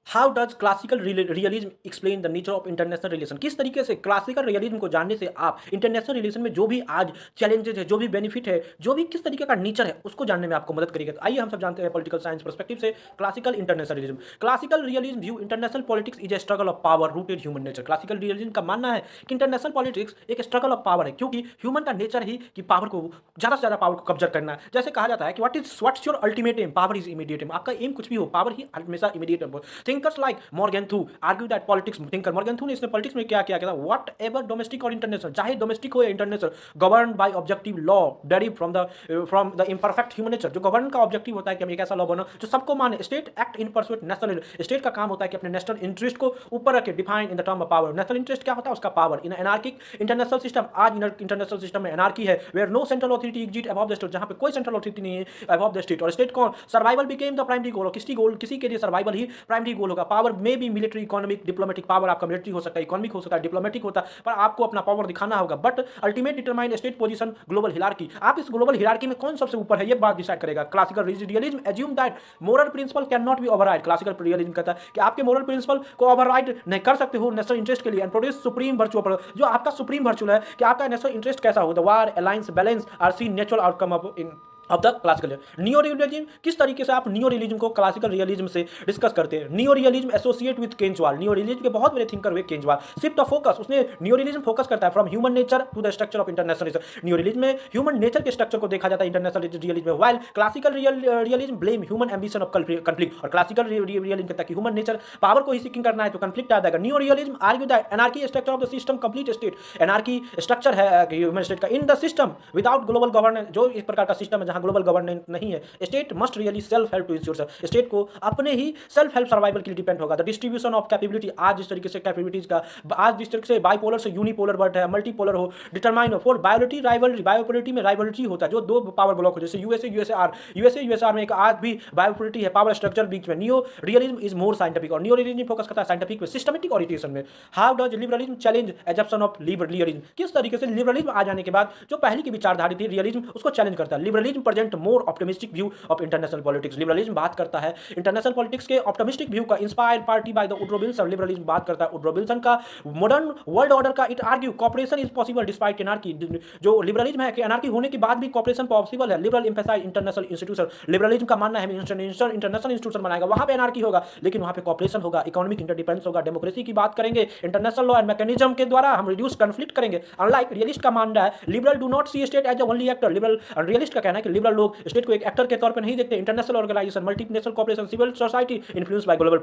How does classical realism explain the nature of international relation? किस तरीके से classical realism को जानने से आप इंटरनेशनल रिलेशन में जो भी आज चैलेंजेस है, जो भी बेनिफिट है, जो भी किस तरीके का नेचर है, उसको जानने में आपको मदद करेगा। तो आइए हम सब जानते हैं पॉलिटिकल साइंस पर्सपेक्टिव से classical international realism. Classical realism view international politics is a struggle of power rooted human nature. Classical realism का मानना है कि इंटरनेशनल पॉलिटिक्स एक स्ट्रगल ऑफ पावर है, क्योंकि ह्यूमन का नेचर ही कि पावर को ज़्यादा से ज़्यादा पावर को कब्जा करना है। जैसे कहा जाता है कि what's your ultimate aim? Power is immediate aim. आपका एम कुछ भी हो, पावर ही हमेशा immediate aim. Thinkers like Morgenthau argue that politics, thinker Morgenthau ने इसने पॉलिटिक्स में क्या किया था, व्हाट एवर डोमेस्टिक और इंटरनेशनल, चाहे डोमेस्टिक हो या international, govern by objective law derive from the imperfect human nature. जो गवर्न का ऑब्जेक्टिव होता है कि हम एक ऐसा लॉ बनो जो सबको माने। State act in pursuit national, state का काम होता है कि अपने नेशनल इंटरेस्ट को ऊपर रखे, define in the term of power. National interest क्या होता है? उसका power. In anarchic international system, आज इंटरनेशनल सिस्टम में एनार्की है, where no central authority exist above the state, जहां पे कोई सेंट्रल अथॉरिटी नहीं है अबव द स्टेट। और स्टेट कौन? Survival became the primary goal. किसी के लिए सर्वाइवल ही प्राइमरी गोल होगा। पावर में भी मिलिट्री, इकोनॉमिक, डिप्लोमेटिक पावर। आपका मिलिट्री हो सकता है, इकोनॉमिक हो सकता है, डिप्लोमेटिक होता है, पर आपको अपना पावर दिखाना होगा। But ultimate determine state position global hierarchy. आप इस ग्लोबल हिरार्की में कौन सबसे ऊपर है, ये बात डिसाइड करेगा। Classical realism assume that moral principle can not be override. Classical realism कहता है कि आपके मोरल प्रिंसिपल को ओवरराइड नहीं कर सकते हो नेशनल इंटरेस्ट के लिए, एंड प्रोड्यूस सुप्रीम वर्चुअल। जो आपका सुप्रीम वर्चुअल है कि आपका नेशनल इंटरेस्ट कैसा हो। The war, alliance, balance are seen natural outcome of the classical. Neo realism, किस तरीके से आप नियो रियलिज्म को क्लासिकल रियलिज्म से डिस्कस करते हैं। Neo realism associate with Kenneth Waltz. Neo realism के बहुत बड़े थिंकर हुए केंजवाल। शिफ्ट ऑफ फोकस, उसने नियो रियलिज्म फोकस करता है from human nature to the structure of international relation. Neo realism में ह्यूमन नेचर के स्ट्रक्चर को देखा जाता है इंटरनेशनल रियलिज्म में, while classical realism blame human ambition of conflict. और क्लासिकल रियलिज्म कहता है कि ह्यूमन नेचर पावर को ही सीकिंग करना है तो कंफ्लिक्ट आ जाएगा। Neo realism argue that anarchy structure of the system complete state. Anarchy structure है ह्यूमन स्टेट का in the system without global governance. जो इस प्रकार का सिस्टम है जहां ग्लोबल गवर्नेंस नहीं है, state must really self help to ensure. State को अपने ही सेल्फ हेल्प सर्वाइवल के लिए डिपेंड होगा। द डिस्ट्रीब्यूशन ऑफ कैपेबिलिटी, आज जिस तरीके से कैपेबिलिटीज का, आज जिस तरीके से बाइपोलर से यूनिपोलर वर्ड है, मल्टीपोलर हो, डिटरमाइन हो। फॉर बायोलिटी राइवलरी, बायोपोलिटी में राइवलरी होता है जो दो पावर ब्लॉक हो, जैसे यूएसए में एक आज भी बायोपोलिटी है, पावर स्ट्रक्चर बीच में। Neo realism is more scientific, और नियो रियलिज्म फोकस करता है साइंटिफिक में, सिस्टमेटिक ओरिएंटेशन में। How does liberalism challenge assumption of liberalism? किस तरीके से लिबरलिज्म आ जाने के बाद जो पहली की विचारधारा थी रियलिज्म, उसको चैलेंज करता है। Liberalism present more optimistic view of international politics. Liberalism बात करता है इंटरनेशनल पॉलिटिक्स के ऑप्टिमिस्टिक व्यू का, inspired party by the Woodrow Wilson. Liberalism बात करता है वुड्रो विल्सन का मॉडर्न वर्ल्ड ऑर्डर का। It argue cooperation is possible despite anarchy. जो लिबरलिज्म है कि एनार्की होने के बाद भी कोऑपरेशन पॉसिबल है। Liberal emphasise international institution. Liberalism का मानना है इंटरनेशनल इंस्टीट्यूशन बनाएगा, वहां पे एनार्की होगा लेकिन वहां पे कोऑपरेशन होगा, इकोनॉमिक इंटरडिपेंडेंस होगा, डेमोक्रेसी की बात करेंगे, इंटरनेशनल लॉ एंड मैकेनिज्म के द्वारा हम रिड्यूस कॉन्फ्लिक्ट करेंगे। अनलाइक रियलिस्ट का मानना है liberal do not see state as a only actor. Liberal realist का कहना है कि लिबरल लोग स्टेट को एक एक्टर के तौर पर नहीं देखते। International organisation, multinational corporation, civil society influence by global